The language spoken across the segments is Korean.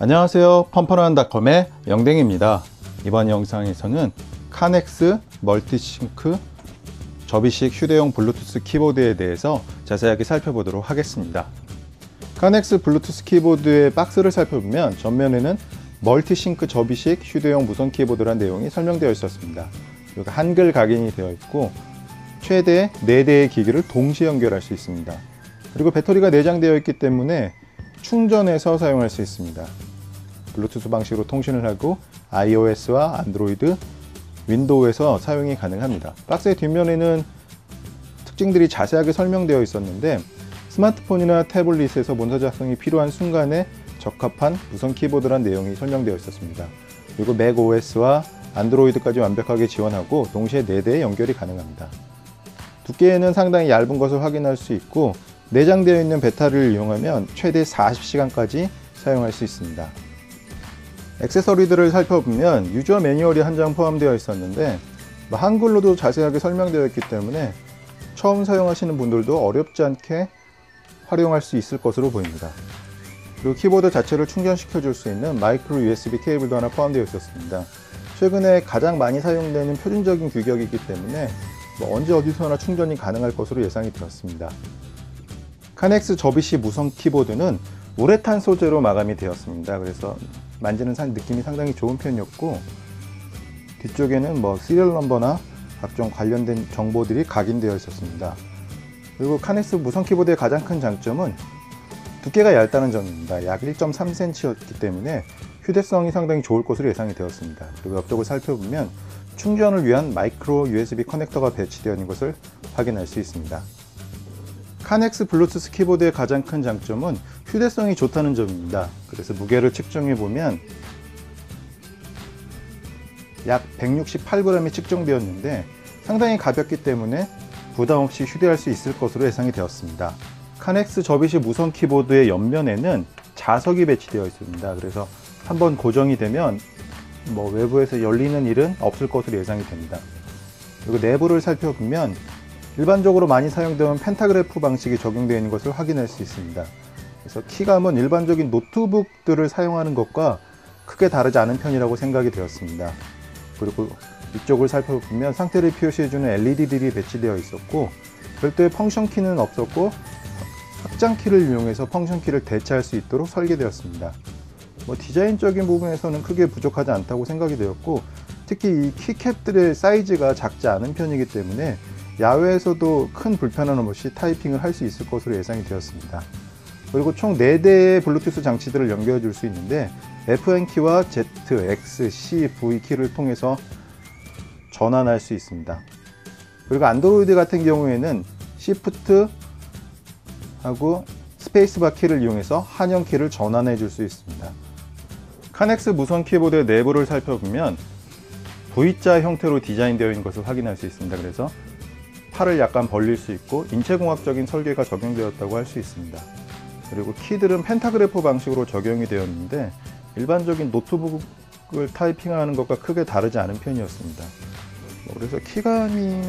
안녕하세요, 펀펀한닷컴의 영댕입니다. 이번 영상에서는 카넥스 멀티싱크 접이식 휴대용 블루투스 키보드에 대해서 자세하게 살펴보도록 하겠습니다. 카넥스 블루투스 키보드의 박스를 살펴보면 전면에는 멀티싱크 접이식 휴대용 무선 키보드란 내용이 설명되어 있었습니다. 여기 한글 각인이 되어 있고 최대 4대의 기기를 동시에 연결할 수 있습니다. 그리고 배터리가 내장되어 있기 때문에 충전해서 사용할 수 있습니다. 블루투스 방식으로 통신을 하고 iOS와 안드로이드, 윈도우에서 사용이 가능합니다. 박스의 뒷면에는 특징들이 자세하게 설명되어 있었는데 스마트폰이나 태블릿에서 문서 작성이 필요한 순간에 적합한 무선 키보드란 내용이 설명되어 있었습니다. 그리고 맥OS와 안드로이드까지 완벽하게 지원하고 동시에 4대의 연결이 가능합니다. 두께는 상당히 얇은 것을 확인할 수 있고 내장되어 있는 배터리를 이용하면 최대 40시간까지 사용할 수 있습니다. 액세서리들을 살펴보면 유저 매뉴얼이 한 장 포함되어 있었는데 한글로도 자세하게 설명되어 있기 때문에 처음 사용하시는 분들도 어렵지 않게 활용할 수 있을 것으로 보입니다. 그리고 키보드 자체를 충전시켜 줄 수 있는 마이크로 USB 케이블도 하나 포함되어 있었습니다. 최근에 가장 많이 사용되는 표준적인 규격이기 때문에 언제 어디서나 충전이 가능할 것으로 예상이 되었습니다. 카넥스 접이식 무선 키보드는 우레탄 소재로 마감이 되었습니다. 그래서 만지는 느낌이 상당히 좋은 편이었고 뒤쪽에는 시리얼 넘버나 각종 관련된 정보들이 각인되어 있었습니다. 그리고 카넥스 무선 키보드의 가장 큰 장점은 두께가 얇다는 점입니다. 약 1.3cm였기 때문에 휴대성이 상당히 좋을 것으로 예상이 되었습니다. 그리고 옆쪽을 살펴보면 충전을 위한 마이크로 USB 커넥터가 배치되어 있는 것을 확인할 수 있습니다. 카넥스 블루투스 키보드의 가장 큰 장점은 휴대성이 좋다는 점입니다. 그래서 무게를 측정해 보면 약 168g이 측정되었는데 상당히 가볍기 때문에 부담 없이 휴대할 수 있을 것으로 예상이 되었습니다. 카넥스 접이식 무선 키보드의 옆면에는 자석이 배치되어 있습니다. 그래서 한번 고정이 되면 외부에서 열리는 일은 없을 것으로 예상이 됩니다. 그리고 내부를 살펴보면 일반적으로 많이 사용되는 펜타그래프 방식이 적용되어 있는 것을 확인할 수 있습니다. 그래서 키감은 일반적인 노트북들을 사용하는 것과 크게 다르지 않은 편이라고 생각이 되었습니다. 그리고 이쪽을 살펴보면 상태를 표시해주는 LED들이 배치되어 있었고 별도의 펑션 키는 없었고 확장 키를 이용해서 펑션 키를 대체할 수 있도록 설계되었습니다. 디자인적인 부분에서는 크게 부족하지 않다고 생각이 되었고 특히 이 키캡들의 사이즈가 작지 않은 편이기 때문에 야외에서도 큰 불편함 없이 타이핑을 할 수 있을 것으로 예상이 되었습니다. 그리고 총 4대의 블루투스 장치들을 연결해 줄 수 있는데 Fn키와 Z, X, C, V 키를 통해서 전환할 수 있습니다. 그리고 안드로이드 같은 경우에는 Shift 하고 스페이스바 키를 이용해서 한영 키를 전환해 줄 수 있습니다. 카넥스 무선 키보드의 내부를 살펴보면 V자 형태로 디자인되어 있는 것을 확인할 수 있습니다. 그래서 팔을 약간 벌릴 수 있고 인체공학적인 설계가 적용되었다고 할 수 있습니다. 그리고 키들은 펜타그래프 방식으로 적용이 되었는데 일반적인 노트북을 타이핑하는 것과 크게 다르지 않은 편이었습니다. 그래서 키감이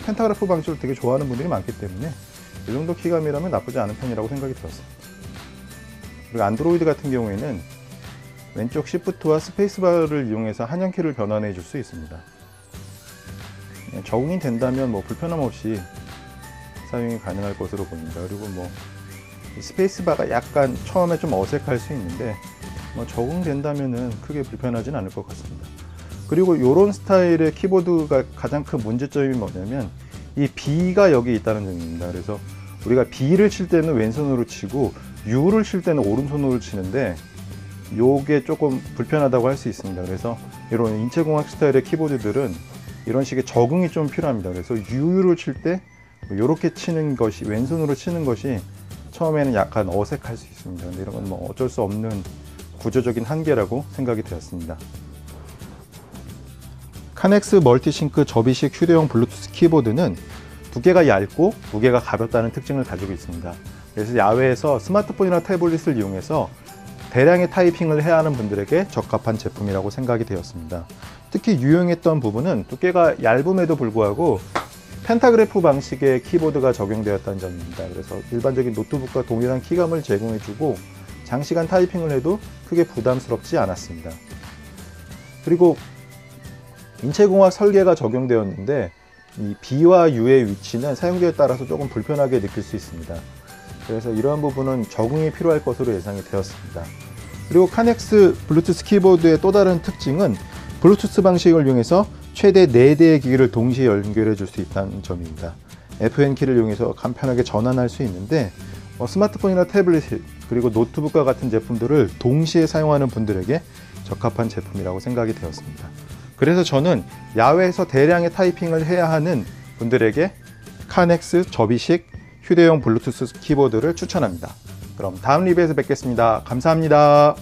펜타그래프 방식을 되게 좋아하는 분들이 많기 때문에 이 정도 키감이라면 나쁘지 않은 편이라고 생각이 들었습니다. 그리고 안드로이드 같은 경우에는 왼쪽 Shift와 스페이스바를 이용해서 한영키를 변환해 줄 수 있습니다. 적응이 된다면 불편함 없이 사용이 가능할 것으로 보입니다. 그리고 스페이스바가 약간 처음에 좀 어색할 수 있는데 적응된다면은 크게 불편하진 않을 것 같습니다. 그리고 이런 스타일의 키보드가 가장 큰 문제점이 뭐냐면 이 B가 여기 있다는 점입니다. 그래서 우리가 B를 칠 때는 왼손으로 치고 U를 칠 때는 오른손으로 치는데 요게 조금 불편하다고 할 수 있습니다. 그래서 이런 인체공학 스타일의 키보드들은 이런 식의 적응이 좀 필요합니다. 그래서 U를 칠 때 이렇게 치는 것이 왼손으로 치는 것이 처음에는 약간 어색할 수 있습니다. 근데 이런 건 어쩔 수 없는 구조적인 한계라고 생각이 되었습니다. 카넥스 멀티싱크 접이식 휴대용 블루투스 키보드는 두께가 얇고 무게가 가볍다는 특징을 가지고 있습니다. 그래서 야외에서 스마트폰이나 태블릿을 이용해서 대량의 타이핑을 해야 하는 분들에게 적합한 제품이라고 생각이 되었습니다. 특히 유용했던 부분은 두께가 얇음에도 불구하고 펜타그래프 방식의 키보드가 적용되었다는 점입니다. 그래서 일반적인 노트북과 동일한 키감을 제공해주고 장시간 타이핑을 해도 크게 부담스럽지 않았습니다. 그리고 인체공학 설계가 적용되었는데 이 B와 U의 위치는 사용자에 따라서 조금 불편하게 느낄 수 있습니다. 그래서 이러한 부분은 적응이 필요할 것으로 예상이 되었습니다. 그리고 카넥스 블루투스 키보드의 또 다른 특징은 블루투스 방식을 이용해서 최대 4대의 기기를 동시에 연결해 줄 수 있다는 점입니다. FN키를 이용해서 간편하게 전환할 수 있는데 스마트폰이나 태블릿 그리고 노트북과 같은 제품들을 동시에 사용하는 분들에게 적합한 제품이라고 생각이 되었습니다. 그래서 저는 야외에서 대량의 타이핑을 해야 하는 분들에게 카넥스 접이식 휴대용 블루투스 키보드를 추천합니다. 그럼 다음 리뷰에서 뵙겠습니다. 감사합니다.